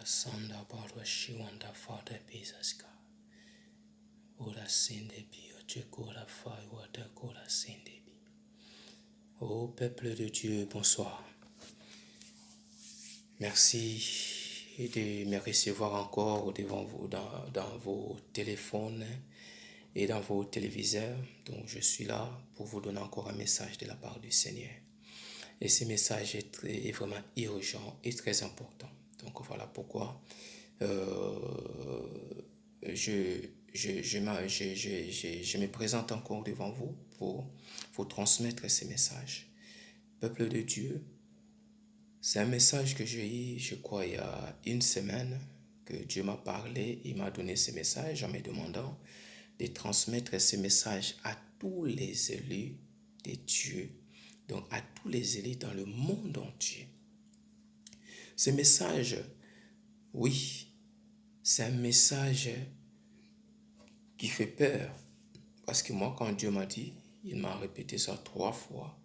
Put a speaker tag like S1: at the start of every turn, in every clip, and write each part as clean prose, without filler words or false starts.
S1: Sanda Barwa Shiwanda Father Bizaska. Ora Sindebi, Ochekora Fai Watakora Sindebi. Ô peuple de Dieu, bonsoir. Merci de me recevoir encore devant vous dans vos téléphones et dans vos téléviseurs. Donc je suis là pour vous donner encore un message de la part du Seigneur. Et ce message est vraiment urgent et très important. Donc voilà pourquoi je me présente encore devant vous pour vous transmettre ce message. Peuple de Dieu, c'est un message que j'ai eu, je crois, il y a une semaine, que Dieu m'a parlé, il m'a donné ce message en me demandant de transmettre ce message à tous les élus de Dieu, donc à tous les élus dans le monde entier. Ce message, oui, c'est un message qui fait peur. Parce que moi, quand Dieu m'a dit, il m'a répété ça 3 fois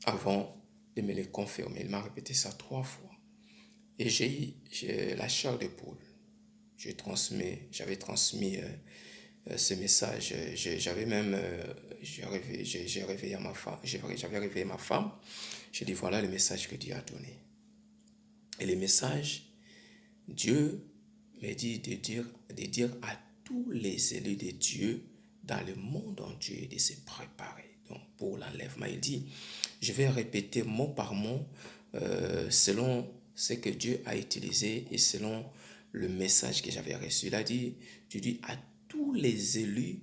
S1: avant de me le confirmer. Il m'a répété ça 3 fois. Et j'ai la chair de poule. J'avais transmis ce message. J'avais même, j'ai réveillé ma femme. J'avais réveillé ma femme. J'ai dit, voilà le message que Dieu a donné. Et le message, Dieu me dit de dire à tous les élus de Dieu dans le monde entier de se préparer donc pour l'enlèvement. Il dit, je vais répéter mot par mot selon ce que Dieu a utilisé et selon le message que j'avais reçu. Il a dit, tu dis à tous les élus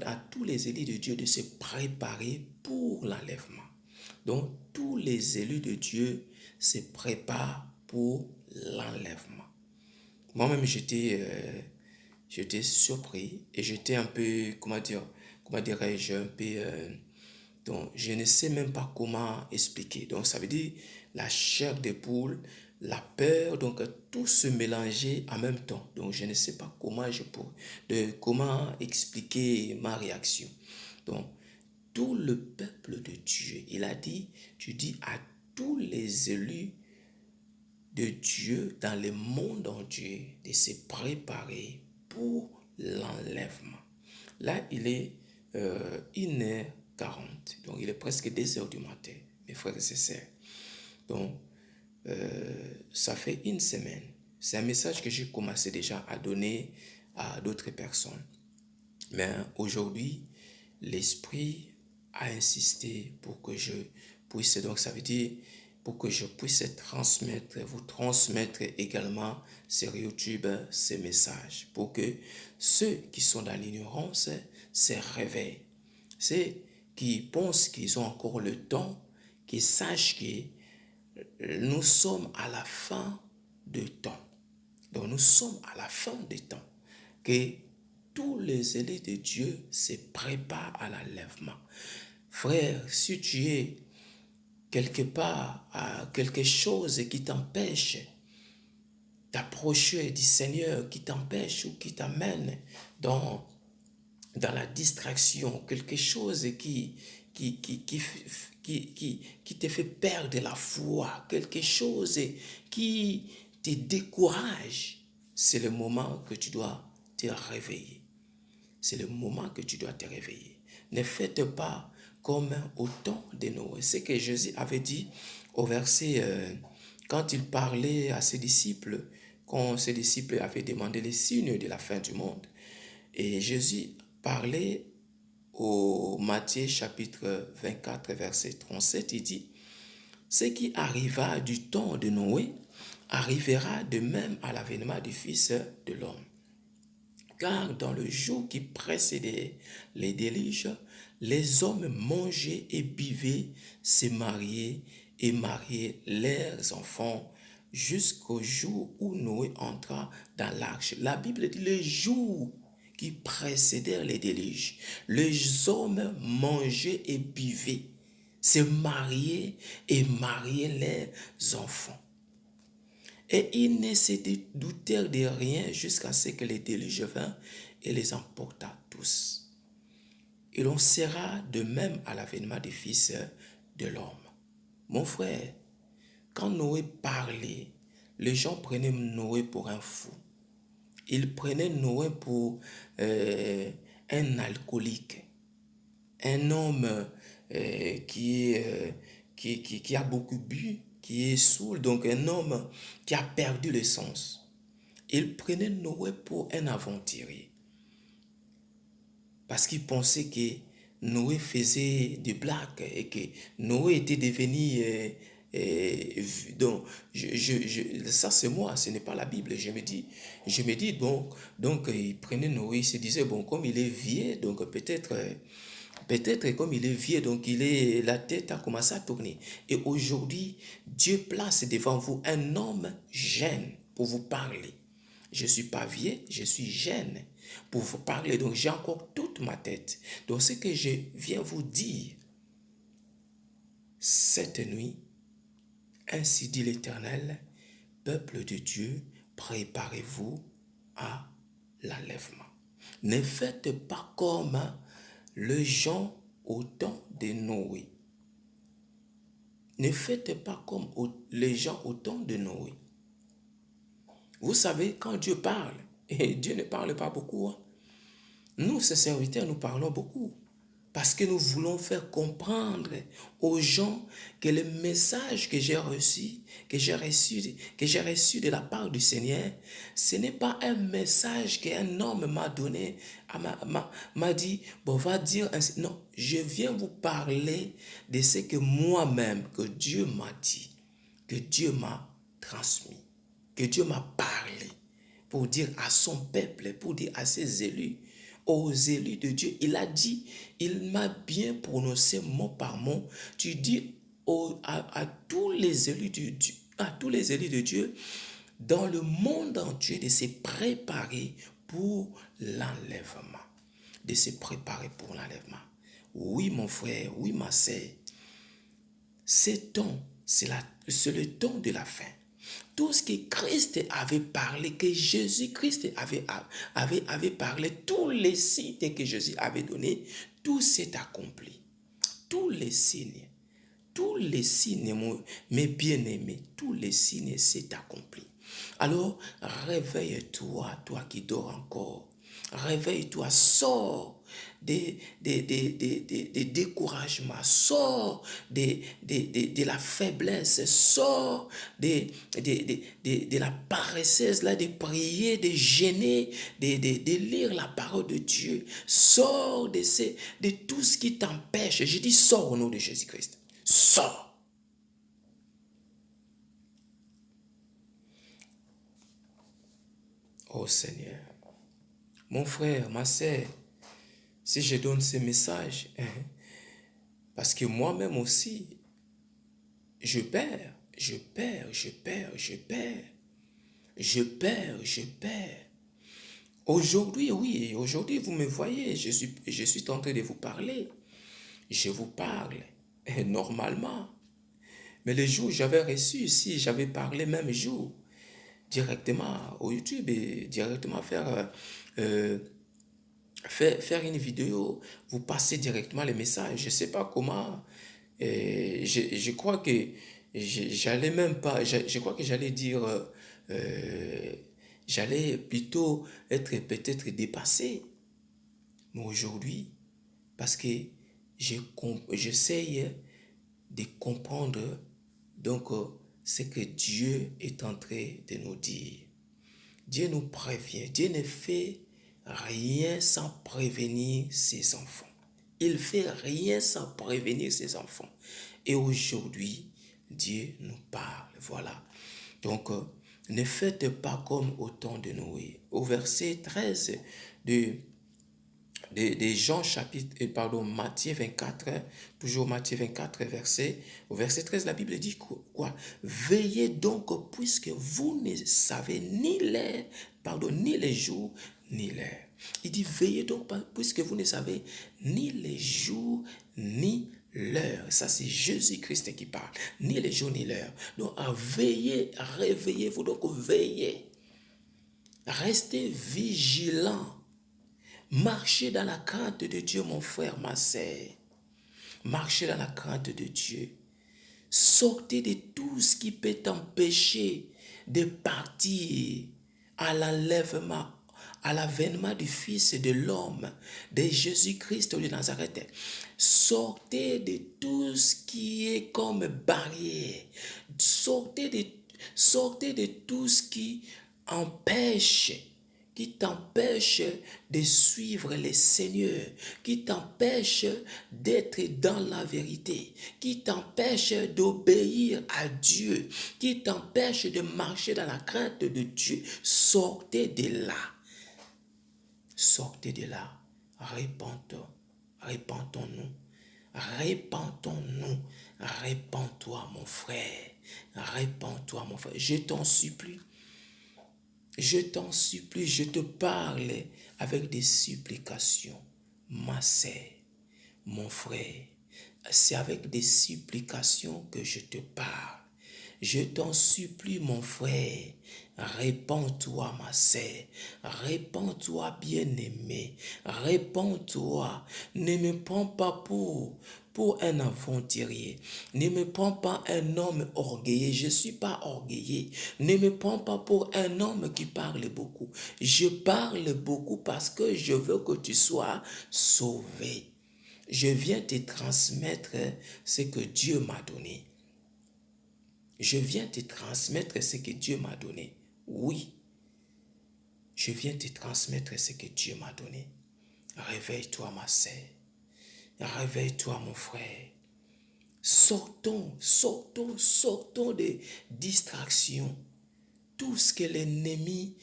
S1: à tous les élus de Dieu de se préparer pour l'enlèvement. Donc tous les élus de Dieu se préparent pour l'enlèvement. Moi-même, j'étais surpris et j'étais un peu, comment dirais-je, un peu, donc je ne sais même pas comment expliquer. Donc ça veut dire la chair de poule, la peur, donc tout se mélanger en même temps. Donc je ne sais pas comment expliquer ma réaction. Donc tout le peuple de Dieu, il a dit, tu dis à tous les élus de Dieu dans le monde entier de se préparer pour l'enlèvement. Là, il est 1h40, donc il est presque 2h du matin, mes frères et sœurs. Donc, ça fait une semaine. C'est un message que j'ai commencé déjà à donner à d'autres personnes. Mais aujourd'hui, l'Esprit a insisté pour que je puisse, donc ça veut dire, pour que je puisse vous transmettre également sur YouTube ces messages, pour que ceux qui sont dans l'ignorance se réveillent. Ceux qui pensent qu'ils ont encore le temps, qu'ils sachent que nous sommes à la fin du temps. Donc nous sommes à la fin du temps. Que tous les élus de Dieu se préparent à l'enlèvement. Frère, si tu es quelque part à quelque chose qui t'empêche d'approcher du Seigneur, qui t'empêche ou qui t'amène dans la distraction, quelque chose qui te fait perdre la foi, quelque chose qui te décourage, c'est le moment que tu dois te réveiller. C'est le moment que tu dois te réveiller. Ne faites pas comme au temps de Noé. C'est ce que Jésus avait dit au verset, quand il parlait à ses disciples, quand ses disciples avaient demandé les signes de la fin du monde. Et Jésus parlait au Matthieu chapitre 24, verset 37, il dit, ce qui arriva du temps de Noé arrivera de même à l'avènement du Fils de l'homme. Car dans le jour qui précédait les déluges, les hommes mangeaient et buvaient, se mariaient et mariaient leurs enfants jusqu'au jour où Noé entra dans l'arche. La Bible dit le jour qui précédait les déluges. Les hommes mangeaient et buvaient, se mariaient et mariaient leurs enfants. Et ils ne se doutèrent de rien jusqu'à ce que les déluge vint et les emporta tous. Il en sera de même à l'avènement du Fils de l'homme. Mon frère, quand Noé parlait, les gens prenaient Noé pour un fou. Ils prenaient Noé pour un alcoolique, un homme qui a beaucoup bu, qui est saoul, donc un homme qui a perdu le sens. Ils prenaient Noé pour un aventurier parce qu'ils pensaient que Noé faisait des blagues et que Noé était devenu... donc, ça c'est moi, ce n'est pas la Bible. Je me dis bon, donc il prenait Noé, il se disait, bon, comme il est vieux, donc peut-être comme il est vieux, donc la tête a commencé à tourner. Et aujourd'hui, Dieu place devant vous un homme jeune pour vous parler. Je ne suis pas vieux, je suis jeune pour vous parler. Donc j'ai encore toute ma tête. Donc ce que je viens vous dire cette nuit, ainsi dit l'Éternel, peuple de Dieu, préparez-vous à l'enlèvement. Ne faites pas comme les gens au temps de Noé. Ne faites pas comme les gens au temps de Noé. Vous savez, quand Dieu parle, et Dieu ne parle pas beaucoup, hein, nous, ses serviteurs, nous parlons beaucoup. Parce que nous voulons faire comprendre aux gens que le message que j'ai reçu, que j'ai reçu de la part du Seigneur, ce n'est pas un message qu'un homme m'a donné, m'a dit, bon, va dire ainsi. Non, je viens vous parler de ce que moi-même, que Dieu m'a dit, que Dieu m'a transmis, que Dieu m'a parlé pour dire à son peuple, pour dire à ses élus, aux élus de Dieu. Il a dit, il m'a bien prononcé mot par mot. Tu dis à tous les élus de Dieu, à tous les élus de Dieu, dans le monde entier, de se préparer pour l'enlèvement. De se préparer pour l'enlèvement. Oui, mon frère, oui, ma sœur. C'est le temps de la fin. Tout ce que Christ avait parlé, que Jésus-Christ avait parlé, tous les signes que Jésus avait donnés, tout s'est accompli. Tous les signes, mes bien-aimés, tous les signes s'est accompli. Alors, réveille-toi, toi qui dors encore. Réveille-toi, sors des découragements, sors de la faiblesse, sors de la paresseuse, là, de prier, de gêner, de lire la parole de Dieu. Sors de tout ce qui t'empêche. Je dis sors au nom de Jésus-Christ. Sors. Oh Seigneur, mon frère, ma sœur, si je donne ces messages, parce que moi-même aussi, je perds. Aujourd'hui, oui, aujourd'hui, vous me voyez, je suis en train de vous parler. Je vous parle normalement. Mais le jour où j'avais reçu, si j'avais parlé même jour, directement au YouTube et directement faire une vidéo, vous passez directement les messages. Je ne sais pas comment. Je crois que j'allais même pas. Je crois que j'allais dire. J'allais plutôt être peut-être dépassé. Mais aujourd'hui, parce que j'essaye de comprendre donc ce que Dieu est en train de nous dire. Dieu nous prévient. Dieu ne fait rien sans prévenir ses enfants. Il fait rien sans prévenir ses enfants. Et aujourd'hui, Dieu nous parle. Voilà. Donc, ne faites pas comme au temps de Noé. Au verset 13 de Jean Matthieu 24, toujours Matthieu 24, au verset 13, la Bible dit quoi? Veillez donc, puisque vous ne savez ni l'heure, ni les jours, ni l'heure. Il dit, veillez donc, puisque vous ne savez ni les jours, ni l'heure. Ça, c'est Jésus-Christ qui parle. Ni les jours, ni l'heure. Donc, veillez, réveillez-vous, donc veillez. Restez vigilants. Marchez dans la crainte de Dieu, mon frère, ma sœur. Marchez dans la crainte de Dieu. Sortez de tout ce qui peut t'empêcher de partir à l'enlèvement, à l'avènement du Fils de l'homme, de Jésus-Christ de Nazareth. Sortez de tout ce qui est comme barrière. Sortez de tout ce empêche qui t'empêche de suivre le Seigneur, qui t'empêche d'être dans la vérité, qui t'empêche d'obéir à Dieu, qui t'empêche de marcher dans la crainte de Dieu. Sortez de là. Sortez de là. Répentons-nous. Répentons-nous. Répands-toi, mon frère. Répands-toi, mon frère. Je t'en supplie. Je t'en supplie, je te parle avec des supplications. Ma sœur, mon frère, c'est avec des supplications que je te parle. Je t'en supplie, mon frère, répands-toi, ma sœur, répands-toi, bien-aimé, répands-toi, ne me prends pas pour un aventurier. Ne me prends pas un homme orgueilleux. Je ne suis pas orgueilleux. Ne me prends pas pour un homme qui parle beaucoup. Je parle beaucoup parce que je veux que tu sois sauvé. Je viens te transmettre ce que Dieu m'a donné. Je viens te transmettre ce que Dieu m'a donné. Oui, je viens te transmettre ce que Dieu m'a donné. Réveille-toi, ma sœur. Réveille-toi, mon frère. Sortons des distractions. Tout ce que l'ennemi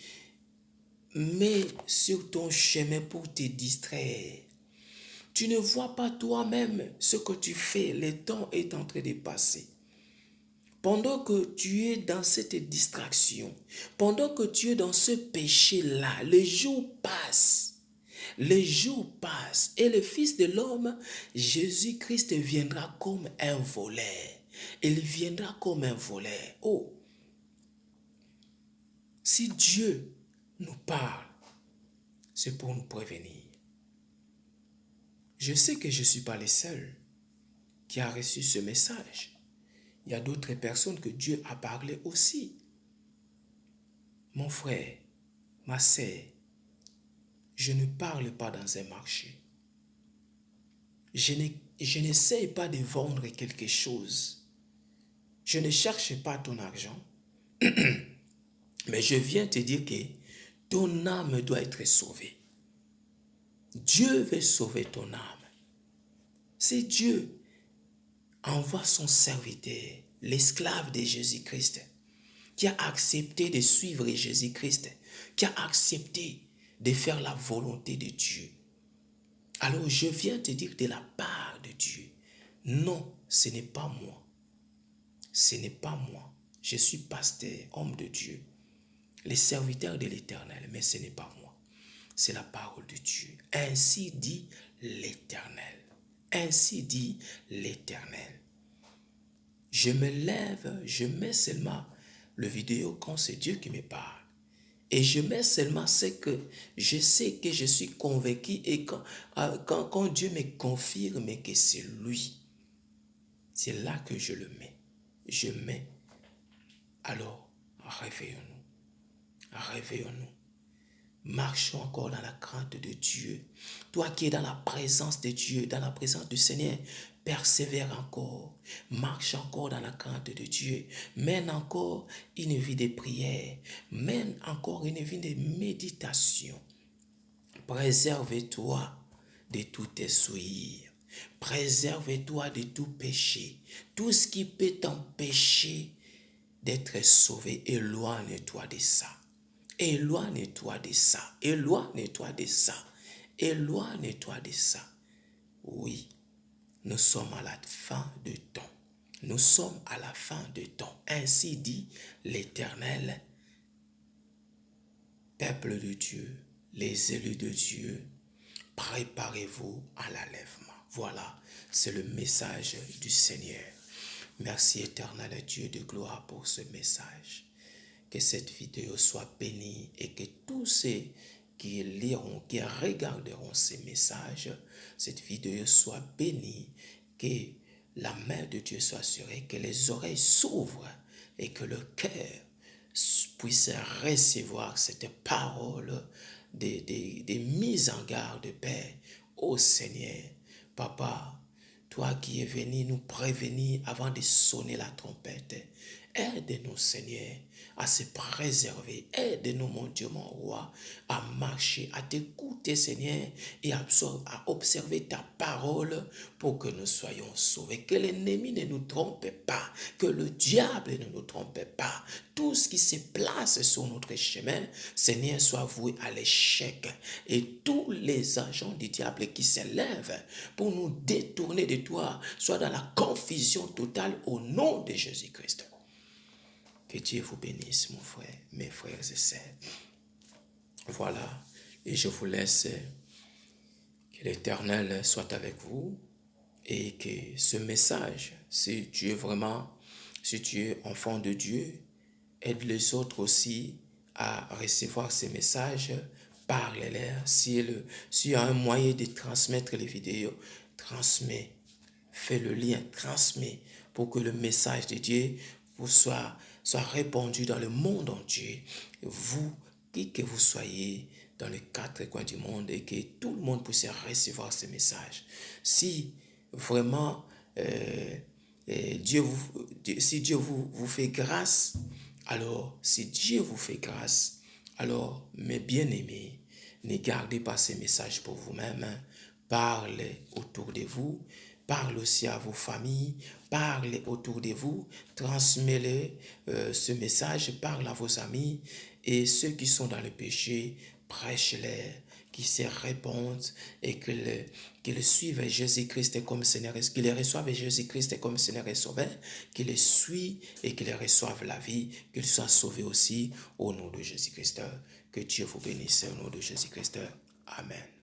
S1: met sur ton chemin pour te distraire. Tu ne vois pas toi-même ce que tu fais. Le temps est en train de passer. Pendant que tu es dans cette distraction, pendant que tu es dans ce péché-là, les jours passent. Les jours passent et le Fils de l'homme, Jésus-Christ, viendra comme un voleur. Il viendra comme un voleur. Oh, si Dieu nous parle, c'est pour nous prévenir. Je sais que je ne suis pas le seul qui a reçu ce message. Il y a d'autres personnes que Dieu a parlé aussi. Mon frère, ma sœur, je ne parle pas dans un marché. Je n'essaye pas de vendre quelque chose. Je ne cherche pas ton argent. Mais je viens te dire que ton âme doit être sauvée. Dieu veut sauver ton âme. C'est Dieu envoie son serviteur, l'esclave de Jésus-Christ, qui a accepté de suivre Jésus-Christ, qui a accepté de faire la volonté de Dieu. Alors je viens te dire de la part de Dieu, non, ce n'est pas moi. Ce n'est pas moi. Je suis pasteur, homme de Dieu, le serviteur de l'Éternel, mais ce n'est pas moi. C'est la parole de Dieu. Ainsi dit l'Éternel. Ainsi dit l'Éternel. Je me lève, je mets seulement le vidéo quand c'est Dieu qui me parle. Et je mets seulement ce que je sais que je suis convaincu et quand Dieu me confirme que c'est lui, c'est là que je le mets. Je mets. Alors, réveillons-nous. Réveillons-nous. Marchons encore dans la crainte de Dieu. Toi qui es dans la présence de Dieu, dans la présence du Seigneur, persévère encore. Marche encore dans la crainte de Dieu. Mène encore une vie de prière. Mène encore une vie de méditation. Préserve-toi de tout essuyer. Préserve-toi de tout péché. Tout ce qui peut t'empêcher d'être sauvé, éloigne-toi de ça. Éloigne-toi de ça. Éloigne-toi de ça. Éloigne-toi de ça. Oui, nous sommes à la fin du temps. Nous sommes à la fin du temps. Ainsi dit l'Éternel, peuple de Dieu, les élus de Dieu, préparez-vous à l'enlèvement. Voilà, c'est le message du Seigneur. Merci éternel Dieu de gloire pour ce message. Que cette vidéo soit bénie et que tous ceux qui liront, qui regarderont ces messages, cette vidéo soit bénie, que la main de Dieu soit assurée, que les oreilles s'ouvrent et que le cœur puissent recevoir cette parole des mises en garde, Père. Ô Seigneur, Papa, toi qui es venu nous prévenir avant de sonner la trompette, aide-nous, Seigneur, à se préserver. Aide-nous, mon Dieu, mon roi, à marcher, à t'écouter, Seigneur, et à observer ta parole pour que nous soyons sauvés. Que l'ennemi ne nous trompe pas, que le diable ne nous trompe pas. Tout ce qui se place sur notre chemin, Seigneur, soit voué à l'échec. Et tous les agents du diable qui s'élèvent pour nous détourner de toi, soient dans la confusion totale au nom de Jésus-Christ. Que Dieu vous bénisse, mon frère, mes frères et sœurs. Voilà, et je vous laisse. Que l'Éternel soit avec vous et que ce message, si tu es vraiment, si tu es enfant de Dieu, aide les autres aussi à recevoir ces messages, parle-leur. S'il y a un moyen de transmettre les vidéos, transmets. Fais le lien, transmets pour que le message de Dieu vous soit répandu dans le monde entier. Vous, qui que vous soyez dans les quatre coins du monde et que tout le monde puisse recevoir ce message. Si vraiment si Dieu vous fait grâce, alors si Dieu vous fait grâce, alors mes bien-aimés, ne gardez pas ces messages pour vous-même. Parlez autour de vous. Parle aussi à vos familles, parlez autour de vous, transmettez ce message, parle à vos amis et ceux qui sont dans le péché, prêche-les, qui se répondent et qu'ils suivent Jésus-Christ comme Seigneur, qu'ils reçoivent Jésus-Christ comme Seigneur et Sauveur, qu'ils les suivent et qu'ils reçoivent la vie, qu'ils soient sauvés aussi au nom de Jésus-Christ. Que Dieu vous bénisse au nom de Jésus-Christ. Amen.